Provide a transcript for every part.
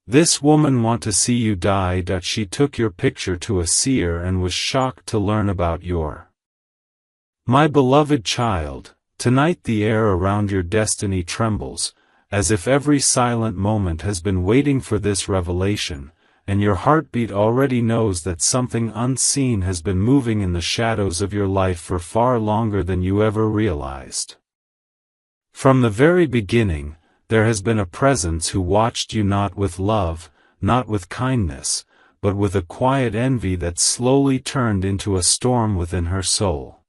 This woman want to see you die. She took your picture to a seer and was shocked to learn about your. My beloved child, tonight the air around your destiny trembles, as if every silent moment has been waiting for this revelation, and your heartbeat already knows that something unseen has been moving in the shadows of your life for far longer than you ever realized. From the very beginning, there has been a presence who watched you not with love, not with kindness, but with a quiet envy that slowly turned into a storm within her soul.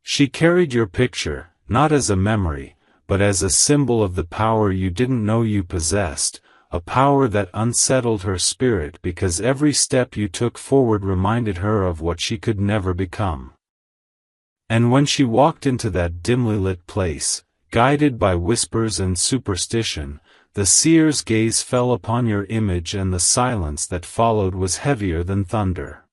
She carried your picture, not as a memory, but as a symbol of the power you didn't know you possessed, a power that unsettled her spirit because every step you took forward reminded her of what she could never become. And when she walked into that dimly lit place, guided by whispers and superstition, the seer's gaze fell upon your image, and the silence that followed was heavier than thunder.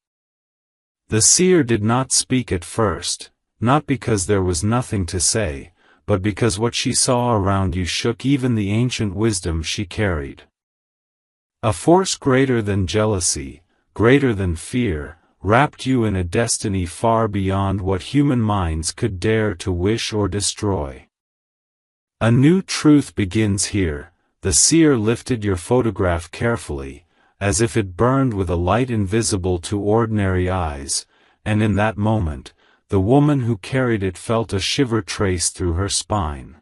The seer did not speak at first, not because there was nothing to say, but because what she saw around you shook even the ancient wisdom she carried. A force greater than jealousy, greater than fear, wrapped you in a destiny far beyond what human minds could dare to wish or destroy. A new truth begins here. The seer lifted your photograph carefully, as if it burned with a light invisible to ordinary eyes, and in that moment, the woman who carried it felt a shiver trace through her spine.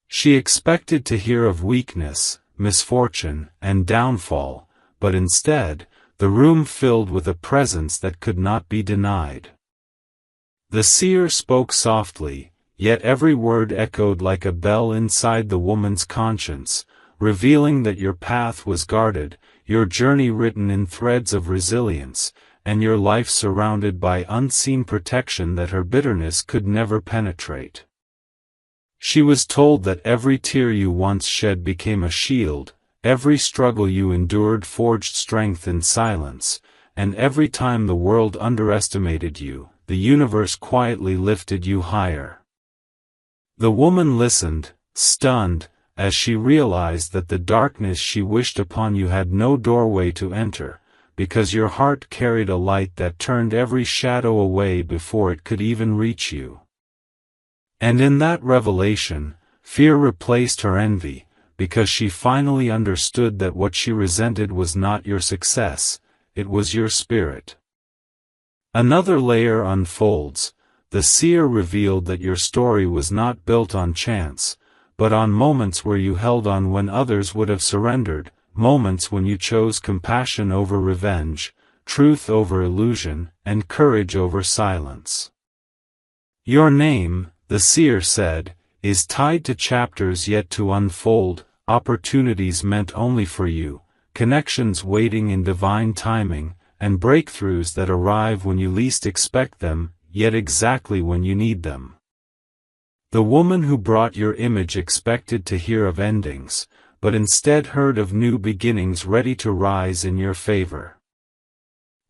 She expected to hear of weakness, misfortune, and downfall, but instead, the room filled with a presence that could not be denied. The seer spoke softly, yet every word echoed like a bell inside the woman's conscience, revealing that your path was guarded, your journey written in threads of resilience, and your life surrounded by unseen protection that her bitterness could never penetrate. She was told that every tear you once shed became a shield, every struggle you endured forged strength in silence, and every time the world underestimated you, the universe quietly lifted you higher. The woman listened, stunned, as she realized that the darkness she wished upon you had no doorway to enter, because your heart carried a light that turned every shadow away before it could even reach you. And in that revelation, fear replaced her envy, because she finally understood that what she resented was not your success, it was your spirit. Another layer unfolds. The seer revealed that your story was not built on chance, but on moments where you held on when others would have surrendered, moments when you chose compassion over revenge, truth over illusion, and courage over silence. Your name, the seer said, is tied to chapters yet to unfold, opportunities meant only for you, connections waiting in divine timing, and breakthroughs that arrive when you least expect them, yet exactly when you need them. The woman who brought your image expected to hear of endings, but instead heard of new beginnings ready to rise in your favor.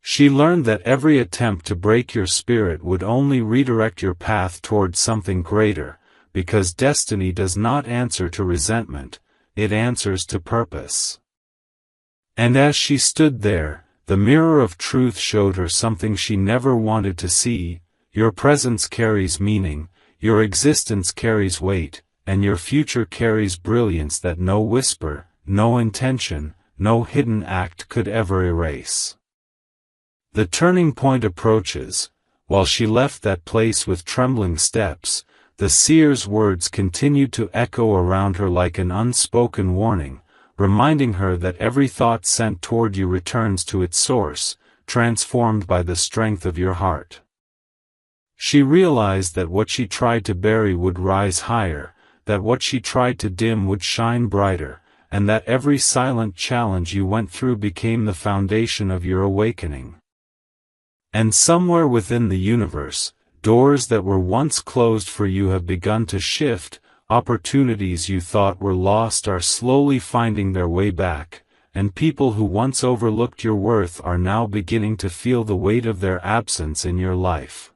She learned that every attempt to break your spirit would only redirect your path toward something greater, because destiny does not answer to resentment, it answers to purpose. And as she stood there, the mirror of truth showed her something she never wanted to see. Your presence carries meaning, your existence carries weight, and your future carries brilliance that no whisper, no intention, no hidden act could ever erase. The turning point approaches. While she left that place with trembling steps, the seer's words continued to echo around her like an unspoken warning, reminding her that every thought sent toward you returns to its source, transformed by the strength of your heart. She realized that what she tried to bury would rise higher, that what she tried to dim would shine brighter, and that every silent challenge you went through became the foundation of your awakening. And somewhere within the universe, doors that were once closed for you have begun to shift, opportunities you thought were lost are slowly finding their way back, and people who once overlooked your worth are now beginning to feel the weight of their absence in your life.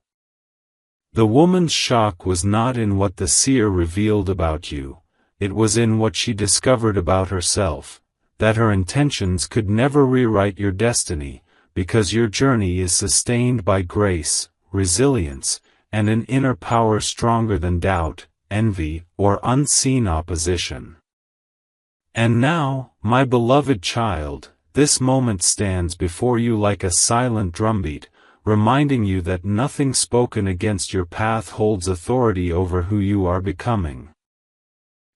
The woman's shock was not in what the seer revealed about you, it was in what she discovered about herself, that her intentions could never rewrite your destiny, because your journey is sustained by grace, resilience, and an inner power stronger than doubt, envy, or unseen opposition. And now, my beloved child, this moment stands before you like a silent drumbeat, reminding you that nothing spoken against your path holds authority over who you are becoming.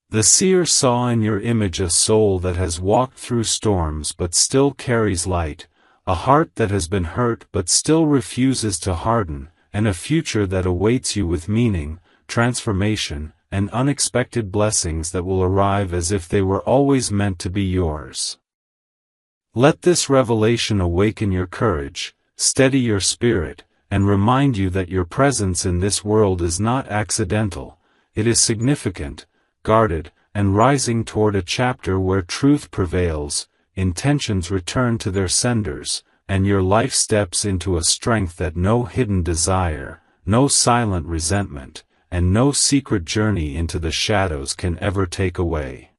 The seer saw in your image a soul that has walked through storms but still carries light, a heart that has been hurt but still refuses to harden, and a future that awaits you with meaning, transformation, and unexpected blessings that will arrive as if they were always meant to be yours. Let this revelation awaken your courage, steady your spirit, and remind you that your presence in this world is not accidental, it is significant, guarded, and rising toward a chapter where truth prevails, intentions return to their senders, and your life steps into a strength that no hidden desire, no silent resentment, and no secret journey into the shadows can ever take away.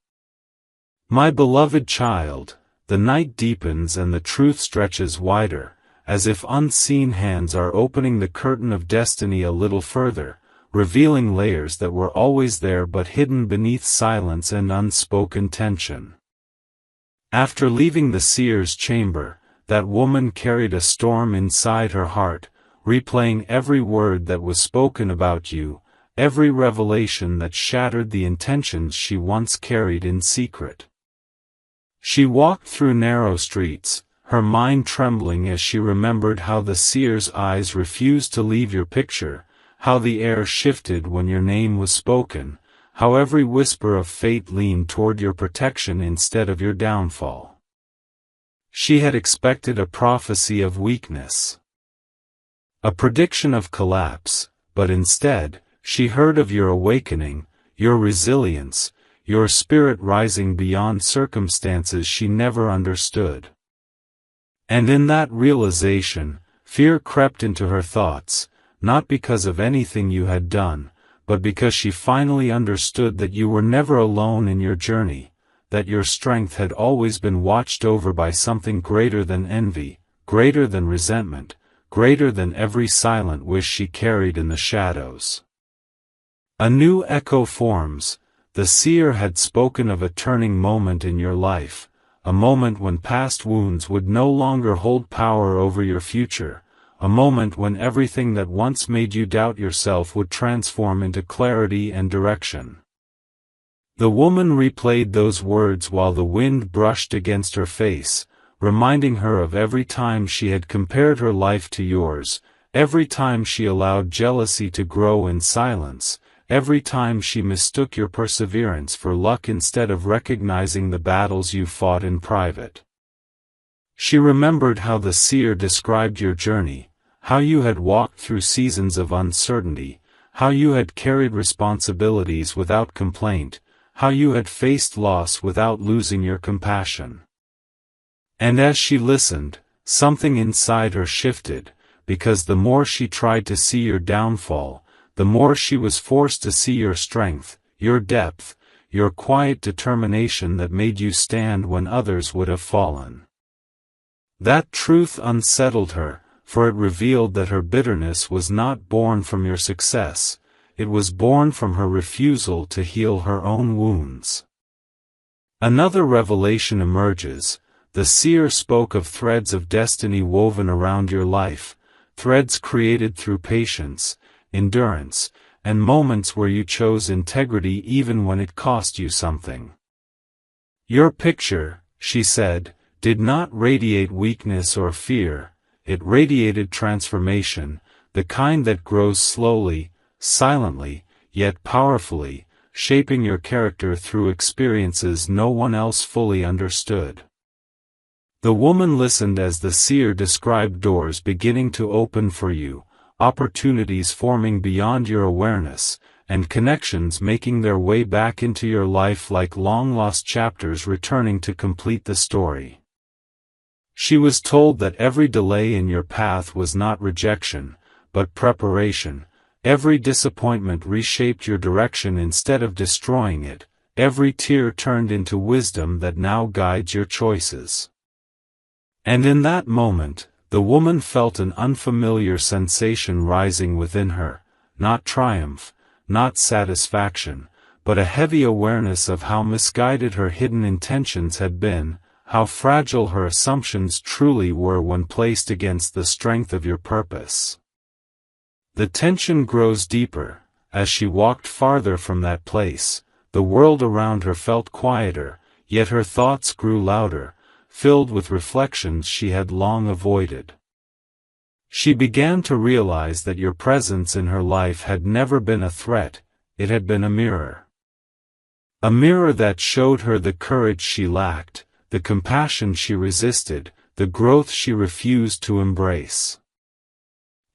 My beloved child, the night deepens and the truth stretches wider, as if unseen hands are opening the curtain of destiny a little further, revealing layers that were always there but hidden beneath silence and unspoken tension. After leaving the seer's chamber, that woman carried a storm inside her heart, replaying every word that was spoken about you, every revelation that shattered the intentions she once carried in secret. She walked through narrow streets, her mind trembling as she remembered how the seer's eyes refused to leave your picture, how the air shifted when your name was spoken, how every whisper of fate leaned toward your protection instead of your downfall. She had expected a prophecy of weakness, a prediction of collapse, but instead, she heard of your awakening, your resilience, your spirit rising beyond circumstances she never understood. And in that realization, fear crept into her thoughts, not because of anything you had done, but because she finally understood that you were never alone in your journey, that your strength had always been watched over by something greater than envy, greater than resentment, greater than every silent wish she carried in the shadows. A new echo forms. The seer had spoken of a turning moment in your life, a moment when past wounds would no longer hold power over your future, a moment when everything that once made you doubt yourself would transform into clarity and direction. The woman replayed those words while the wind brushed against her face, reminding her of every time she had compared her life to yours, every time she allowed jealousy to grow in silence, every time she mistook your perseverance for luck instead of recognizing the battles you fought in private. She remembered how the seer described your journey, how you had walked through seasons of uncertainty, how you had carried responsibilities without complaint, how you had faced loss without losing your compassion. And as she listened, something inside her shifted, because the more she tried to see your downfall, the more she was forced to see your strength, your depth, your quiet determination that made you stand when others would have fallen. That truth unsettled her, for it revealed that her bitterness was not born from your success, it was born from her refusal to heal her own wounds. Another revelation emerges. The seer spoke of threads of destiny woven around your life, threads created through patience, endurance, and moments where you chose integrity even when it cost you something. Your picture, she said, did not radiate weakness or fear, it radiated transformation, the kind that grows slowly, silently, yet powerfully, shaping your character through experiences no one else fully understood. The woman listened as the seer described doors beginning to open for you, opportunities forming beyond your awareness, and connections making their way back into your life like long-lost chapters returning to complete the story. She was told that every delay in your path was not rejection, but preparation, every disappointment reshaped your direction instead of destroying it, every tear turned into wisdom that now guides your choices. And in that moment, the woman felt an unfamiliar sensation rising within her, not triumph, not satisfaction, but a heavy awareness of how misguided her hidden intentions had been, how fragile her assumptions truly were when placed against the strength of your purpose. The tension grows deeper. As she walked farther from that place, the world around her felt quieter, yet her thoughts grew louder, filled with reflections she had long avoided. She began to realize that your presence in her life had never been a threat, it had been a mirror. A mirror that showed her the courage she lacked, the compassion she resisted, the growth she refused to embrace.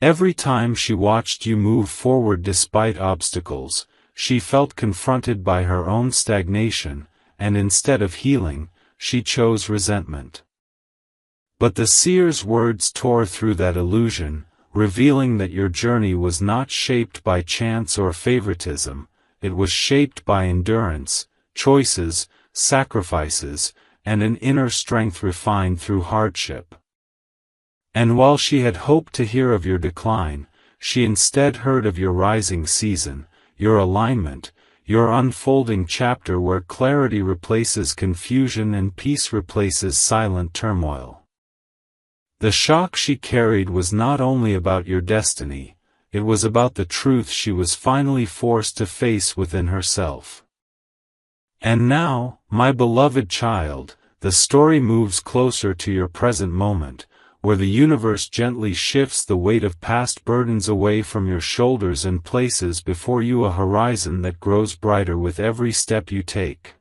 Every time she watched you move forward despite obstacles, she felt confronted by her own stagnation, and instead of healing, she chose resentment. But the seer's words tore through that illusion, revealing that your journey was not shaped by chance or favoritism, it was shaped by endurance, choices, sacrifices, and an inner strength refined through hardship. And while she had hoped to hear of your decline, she instead heard of your rising season, your alignment, your unfolding chapter where clarity replaces confusion and peace replaces silent turmoil. The shock she carried was not only about your destiny, it was about the truth she was finally forced to face within herself. And now, my beloved child, the story moves closer to your present moment, where the universe gently shifts the weight of past burdens away from your shoulders and places before you a horizon that grows brighter with every step you take.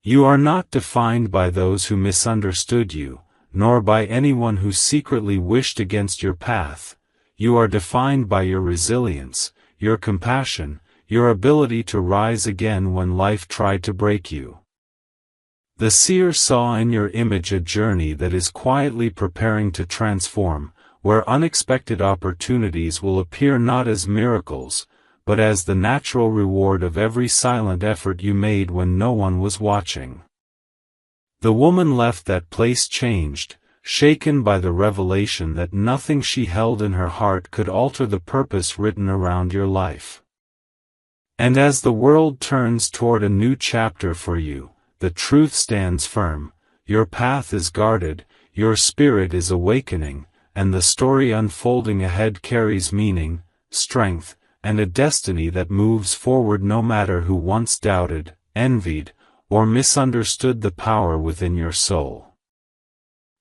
You are not defined by those who misunderstood you, nor by anyone who secretly wished against your path. You are defined by your resilience, your compassion, your ability to rise again when life tried to break you. The seer saw in your image a journey that is quietly preparing to transform, where unexpected opportunities will appear not as miracles, but as the natural reward of every silent effort you made when no one was watching. The woman left that place changed, shaken by the revelation that nothing she held in her heart could alter the purpose written around your life. And as the world turns toward a new chapter for you, the truth stands firm, your path is guarded, your spirit is awakening, and the story unfolding ahead carries meaning, strength, and a destiny that moves forward no matter who once doubted, envied, or misunderstood the power within your soul.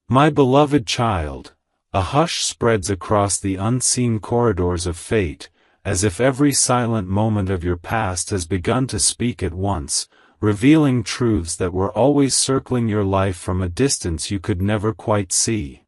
My beloved child, a hush spreads across the unseen corridors of fate, as if every silent moment of your past has begun to speak at once, revealing truths that were always circling your life from a distance you could never quite see.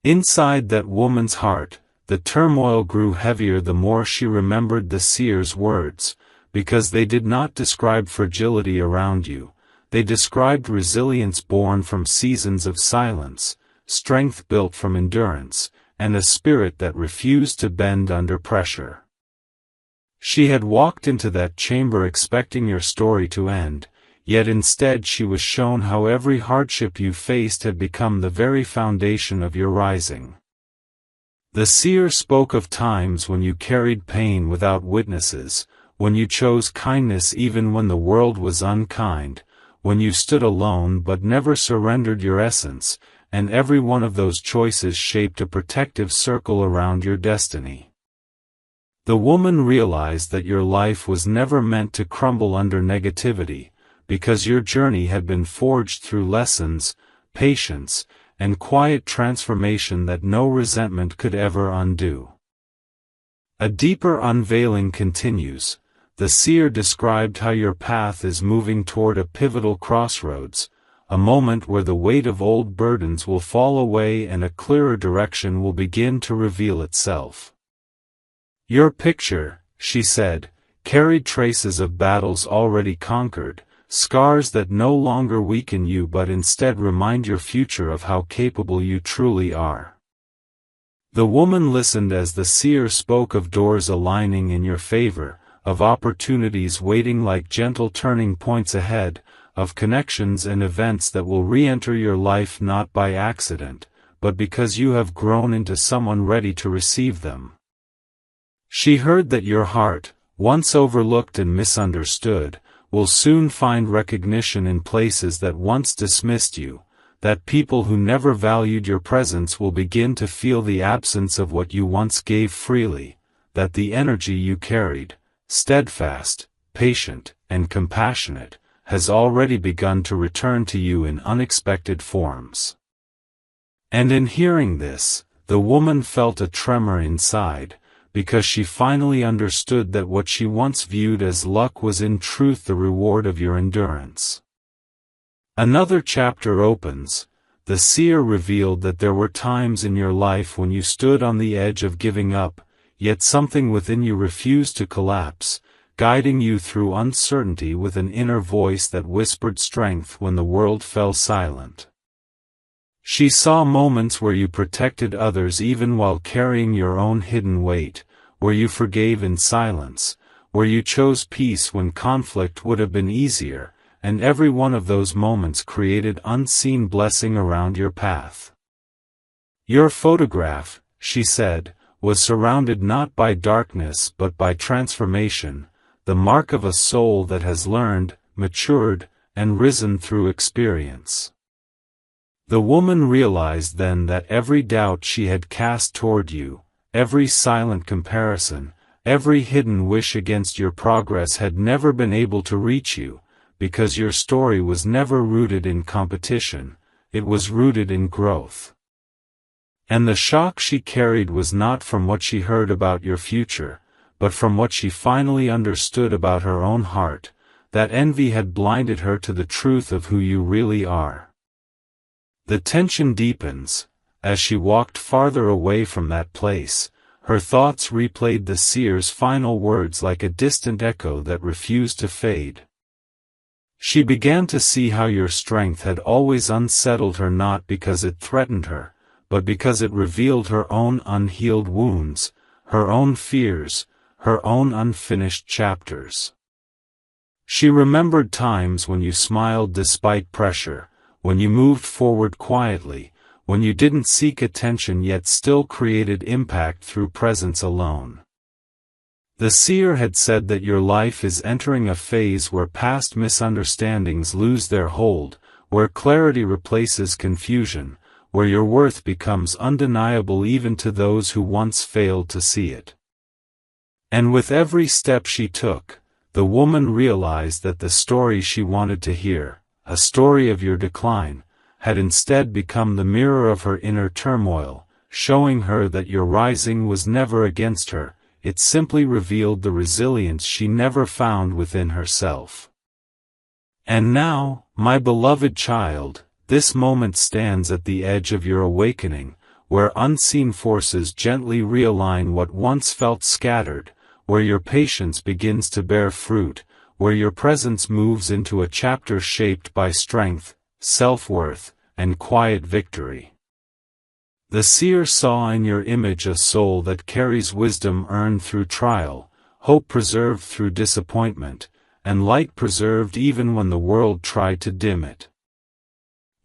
Inside that woman's heart, the turmoil grew heavier the more she remembered the seer's words, because they did not describe fragility around you, they described resilience born from seasons of silence, strength built from endurance, and a spirit that refused to bend under pressure. She had walked into that chamber expecting your story to end, yet instead she was shown how every hardship you faced had become the very foundation of your rising. The seer spoke of times when you carried pain without witnesses, when you chose kindness even when the world was unkind, when you stood alone but never surrendered your essence, and every one of those choices shaped a protective circle around your destiny. The woman realized that your life was never meant to crumble under negativity, because your journey had been forged through lessons, patience, and quiet transformation that no resentment could ever undo. A deeper unveiling continues. The seer described how your path is moving toward a pivotal crossroads, a moment where the weight of old burdens will fall away and a clearer direction will begin to reveal itself. Your picture, she said, carried traces of battles already conquered, scars that no longer weaken you but instead remind your future of how capable you truly are. The woman listened as the seer spoke of doors aligning in your favor, of opportunities waiting like gentle turning points ahead, of connections and events that will re-enter your life not by accident, but because you have grown into someone ready to receive them. She heard that your heart, once overlooked and misunderstood, will soon find recognition in places that once dismissed you, that people who never valued your presence will begin to feel the absence of what you once gave freely, that the energy you carried, steadfast, patient, and compassionate, has already begun to return to you in unexpected forms. And in hearing this, the woman felt a tremor inside, because she finally understood that what she once viewed as luck was in truth the reward of your endurance. Another chapter opens. The seer revealed that there were times in your life when you stood on the edge of giving up, yet something within you refused to collapse, guiding you through uncertainty with an inner voice that whispered strength when the world fell silent. She saw moments where you protected others even while carrying your own hidden weight, where you forgave in silence, where you chose peace when conflict would have been easier, and every one of those moments created unseen blessing around your path. Your photograph, she said, was surrounded not by darkness but by transformation, the mark of a soul that has learned, matured, and risen through experience. The woman realized then that every doubt she had cast toward you, every silent comparison, every hidden wish against your progress had never been able to reach you, because your story was never rooted in competition, it was rooted in growth. And the shock she carried was not from what she heard about your future, but from what she finally understood about her own heart, that envy had blinded her to the truth of who you really are. The tension deepens. As she walked farther away from that place, her thoughts replayed the seer's final words like a distant echo that refused to fade. She began to see how your strength had always unsettled her, not because it threatened her, but because it revealed her own unhealed wounds, her own fears, her own unfinished chapters. She remembered times when you smiled despite pressure, when you moved forward quietly, when you didn't seek attention yet still created impact through presence alone. The seer had said that your life is entering a phase where past misunderstandings lose their hold, where clarity replaces confusion, where your worth becomes undeniable even to those who once failed to see it. And with every step she took, the woman realized that the story she wanted to hear, a story of your decline, had instead become the mirror of her inner turmoil, showing her that your rising was never against her. It simply revealed the resilience she never found within herself. And now, my beloved child, this moment stands at the edge of your awakening, where unseen forces gently realign what once felt scattered, where your patience begins to bear fruit, where your presence moves into a chapter shaped by strength, self-worth, and quiet victory. The seer saw in your image a soul that carries wisdom earned through trial, hope preserved through disappointment, and light preserved even when the world tried to dim it.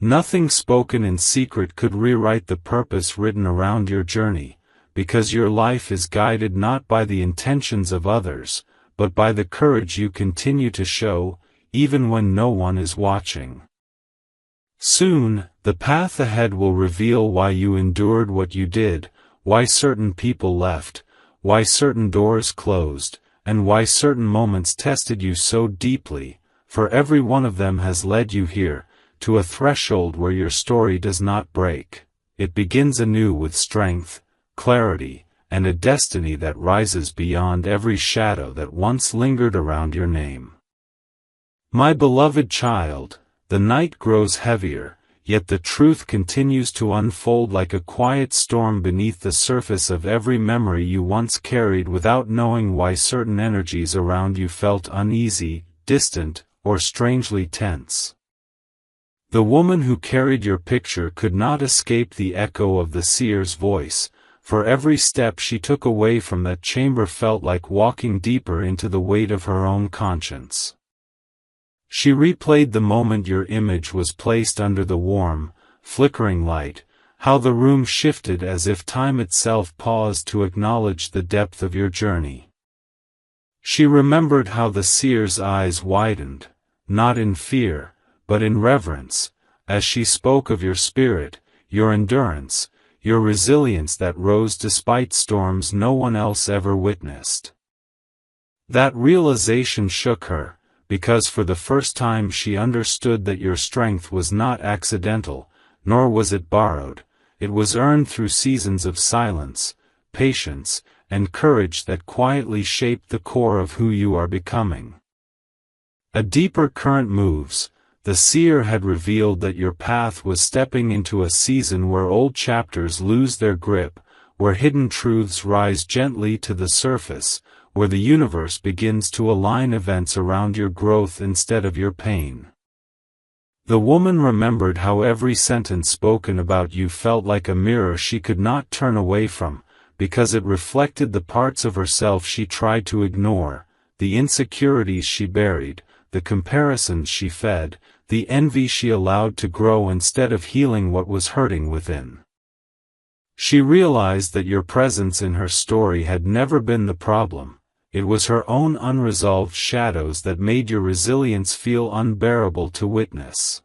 Nothing spoken in secret could rewrite the purpose written around your journey, because your life is guided not by the intentions of others, but by the courage you continue to show, even when no one is watching. Soon, the path ahead will reveal why you endured what you did, why certain people left, why certain doors closed, and why certain moments tested you so deeply, for every one of them has led you here, to a threshold where your story does not break. It begins anew with strength, clarity, and a destiny that rises beyond every shadow that once lingered around your name. My beloved child, the night grows heavier, yet the truth continues to unfold like a quiet storm beneath the surface of every memory you once carried without knowing why certain energies around you felt uneasy, distant, or strangely tense. The woman who carried your picture could not escape the echo of the seer's voice, for every step she took away from that chamber felt like walking deeper into the weight of her own conscience. She replayed the moment your image was placed under the warm, flickering light, how the room shifted as if time itself paused to acknowledge the depth of your journey. She remembered how the seer's eyes widened, not in fear, but in reverence, as she spoke of your spirit, your endurance, your resilience that rose despite storms no one else ever witnessed. That realization shook her, because for the first time she understood that your strength was not accidental, nor was it borrowed. It was earned through seasons of silence, patience, and courage that quietly shaped the core of who you are becoming. A deeper current moves. The seer had revealed that your path was stepping into a season where old chapters lose their grip, where hidden truths rise gently to the surface, where the universe begins to align events around your growth instead of your pain. The woman remembered how every sentence spoken about you felt like a mirror she could not turn away from, because it reflected the parts of herself she tried to ignore, the insecurities she buried, the comparisons she fed, the envy she allowed to grow instead of healing what was hurting within. She realized that your presence in her story had never been the problem. It was her own unresolved shadows that made your resilience feel unbearable to witness.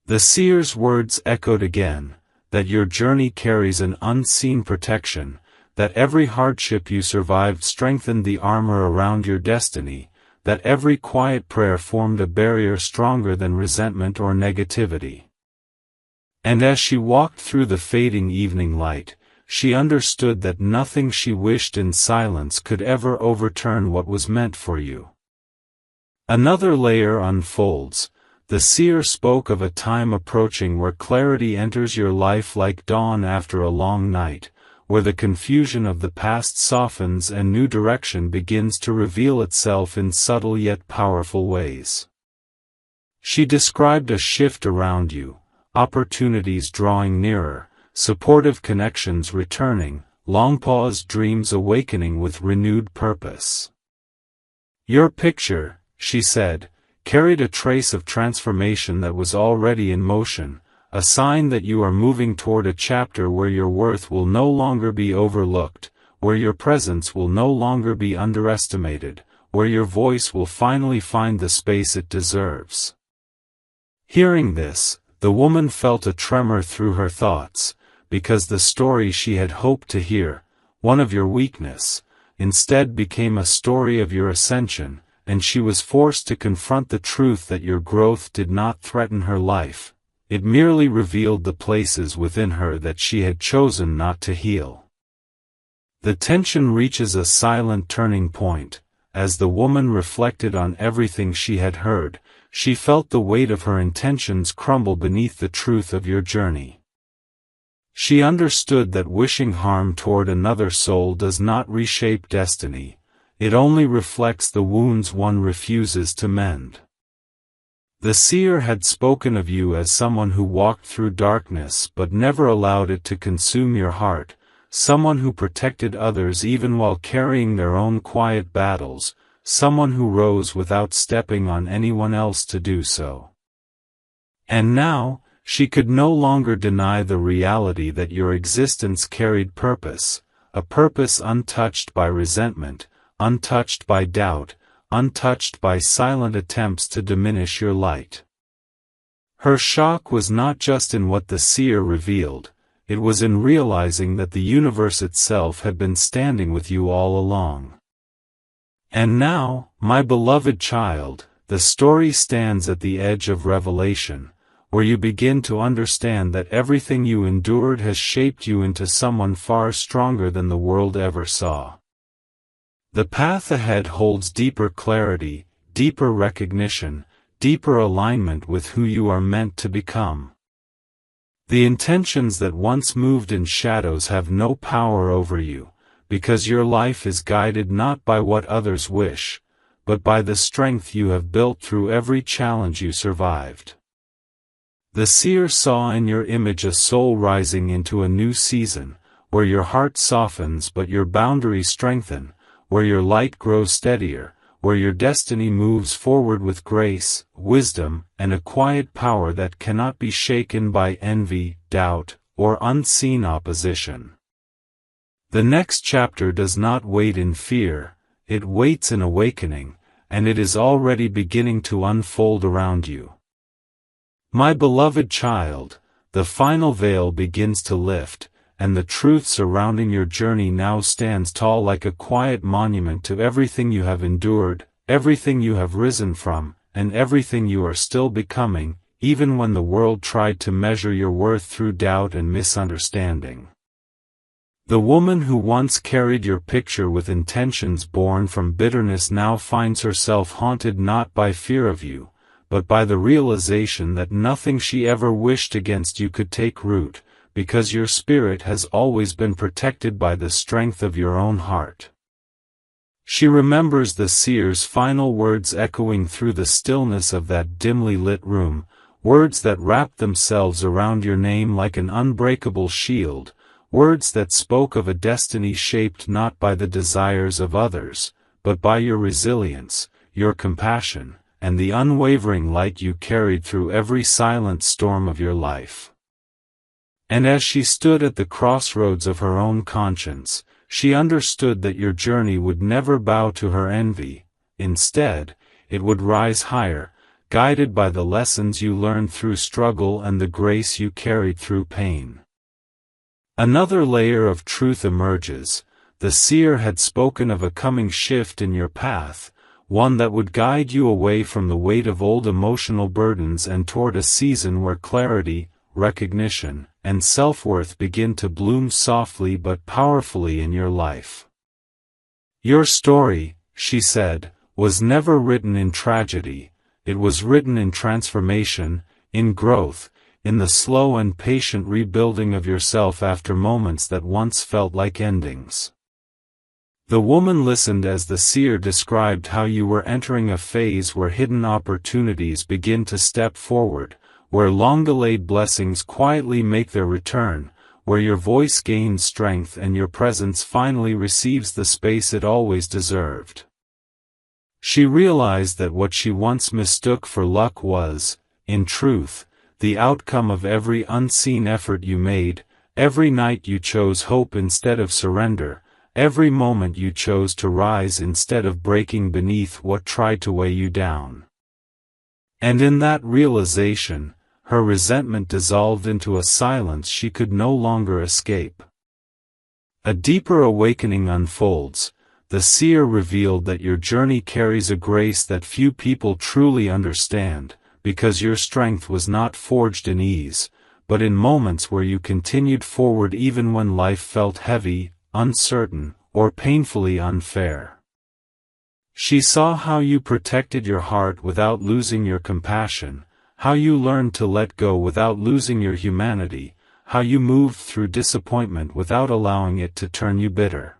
The seer's words echoed again, that your journey carries an unseen protection, that every hardship you survived strengthened the armor around your destiny, that every quiet prayer formed a barrier stronger than resentment or negativity. And as she walked through the fading evening light, she understood that nothing she wished in silence could ever overturn what was meant for you. Another layer unfolds. The seer spoke of a time approaching where clarity enters your life like dawn after a long night, where the confusion of the past softens and new direction begins to reveal itself in subtle yet powerful ways. She described a shift around you, opportunities drawing nearer, supportive connections returning, long-paused dreams awakening with renewed purpose. Your picture, she said, carried a trace of transformation that was already in motion, a sign that you are moving toward a chapter where your worth will no longer be overlooked, where your presence will no longer be underestimated, where your voice will finally find the space it deserves. Hearing this, the woman felt a tremor through her thoughts, because the story she had hoped to hear, one of your weakness, instead became a story of your ascension, and she was forced to confront the truth that your growth did not threaten her life. It merely revealed the places within her that she had chosen not to heal. The tension reaches a silent turning point. As the woman reflected on everything she had heard, she felt the weight of her intentions crumble beneath the truth of your journey. She understood that wishing harm toward another soul does not reshape destiny, it only reflects the wounds one refuses to mend. The seer had spoken of you as someone who walked through darkness but never allowed it to consume your heart, someone who protected others even while carrying their own quiet battles, someone who rose without stepping on anyone else to do so. And now, she could no longer deny the reality that your existence carried purpose, a purpose untouched by resentment, untouched by doubt, untouched by silent attempts to diminish your light. Her shock was not just in what the seer revealed, it was in realizing that the universe itself had been standing with you all along. And now, my beloved child, the story stands at the edge of revelation, where you begin to understand that everything you endured has shaped you into someone far stronger than the world ever saw. The path ahead holds deeper clarity, deeper recognition, deeper alignment with who you are meant to become. The intentions that once moved in shadows have no power over you, because your life is guided not by what others wish, but by the strength you have built through every challenge you survived. The seer saw in your image a soul rising into a new season, where your heart softens but your boundaries strengthen, where your light grows steadier, where your destiny moves forward with grace, wisdom, and a quiet power that cannot be shaken by envy, doubt, or unseen opposition. The next chapter does not wait in fear, it waits in awakening, and it is already beginning to unfold around you. My beloved child, the final veil begins to lift, and the truth surrounding your journey now stands tall like a quiet monument to everything you have endured, everything you have risen from, and everything you are still becoming, even when the world tried to measure your worth through doubt and misunderstanding. The woman who once carried your picture with intentions born from bitterness now finds herself haunted not by fear of you, but by the realization that nothing she ever wished against you could take root, because your spirit has always been protected by the strength of your own heart. She remembers the seer's final words echoing through the stillness of that dimly lit room, words that wrapped themselves around your name like an unbreakable shield, words that spoke of a destiny shaped not by the desires of others, but by your resilience, your compassion, and the unwavering light you carried through every silent storm of your life. And as she stood at the crossroads of her own conscience, she understood that your journey would never bow to her envy. Instead, it would rise higher, guided by the lessons you learned through struggle and the grace you carried through pain. Another layer of truth emerges. The seer had spoken of a coming shift in your path, one that would guide you away from the weight of old emotional burdens and toward a season where clarity, recognition, and self-worth begin to bloom softly but powerfully in your life. Your story, she said, was never written in tragedy, it was written in transformation, in growth, in the slow and patient rebuilding of yourself after moments that once felt like endings. The woman listened as the seer described how you were entering a phase where hidden opportunities begin to step forward, where long-delayed blessings quietly make their return, where your voice gains strength and your presence finally receives the space it always deserved. She realized that what she once mistook for luck was, in truth, the outcome of every unseen effort you made, every night you chose hope instead of surrender, every moment you chose to rise instead of breaking beneath what tried to weigh you down. And in that realization, her resentment dissolved into a silence she could no longer escape. A deeper awakening unfolds. The seer revealed that your journey carries a grace that few people truly understand, because your strength was not forged in ease, but in moments where you continued forward even when life felt heavy, uncertain, or painfully unfair. She saw how you protected your heart without losing your compassion, how you learned to let go without losing your humanity, how you moved through disappointment without allowing it to turn you bitter.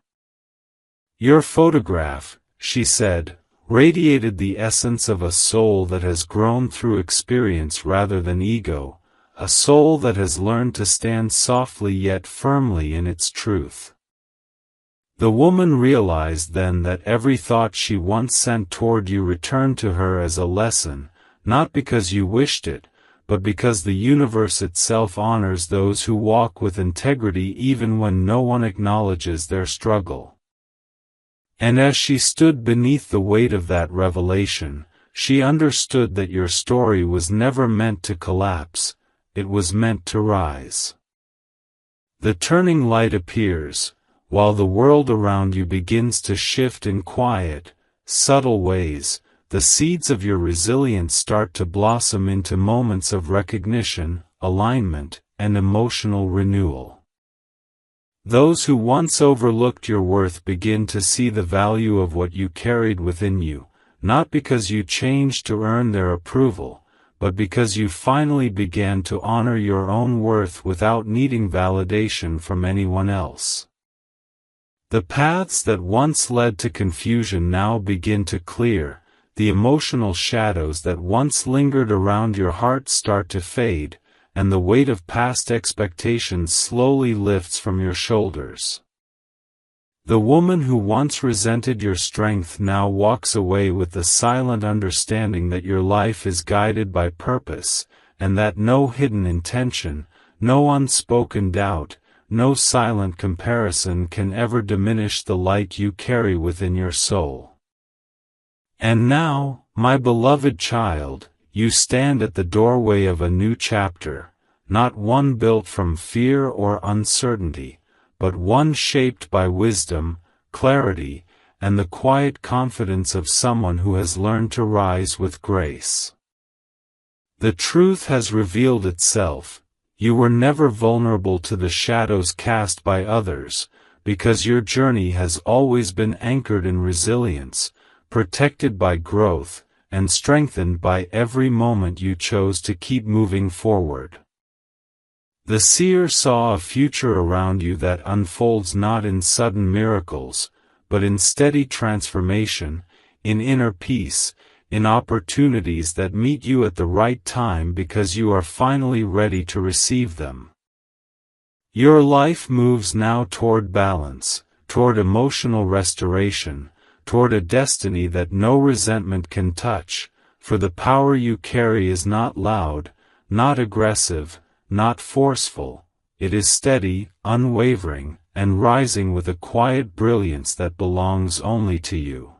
Your photograph, she said, radiated the essence of a soul that has grown through experience rather than ego, a soul that has learned to stand softly yet firmly in its truth. The woman realized then that every thought she once sent toward you returned to her as a lesson, not because you wished it, but because the universe itself honors those who walk with integrity even when no one acknowledges their struggle. And as she stood beneath the weight of that revelation, she understood that your story was never meant to collapse, it was meant to rise. The turning light appears, while the world around you begins to shift in quiet, subtle ways. The seeds of your resilience start to blossom into moments of recognition, alignment, and emotional renewal. Those who once overlooked your worth begin to see the value of what you carried within you, not because you changed to earn their approval, but because you finally began to honor your own worth without needing validation from anyone else. The paths that once led to confusion now begin to clear. The emotional shadows that once lingered around your heart start to fade, and the weight of past expectations slowly lifts from your shoulders. The woman who once resented your strength now walks away with the silent understanding that your life is guided by purpose, and that no hidden intention, no unspoken doubt, no silent comparison can ever diminish the light you carry within your soul. And now, my beloved child, you stand at the doorway of a new chapter, not one built from fear or uncertainty, but one shaped by wisdom, clarity, and the quiet confidence of someone who has learned to rise with grace. The truth has revealed itself. You were never vulnerable to the shadows cast by others, because your journey has always been anchored in resilience, protected by growth, and strengthened by every moment you chose to keep moving forward. The seer saw a future around you that unfolds not in sudden miracles, but in steady transformation, in inner peace, in opportunities that meet you at the right time because you are finally ready to receive them. Your life moves now toward balance, toward emotional restoration, toward a destiny that no resentment can touch, for the power you carry is not loud, not aggressive, not forceful. It is steady, unwavering, and rising with a quiet brilliance that belongs only to you.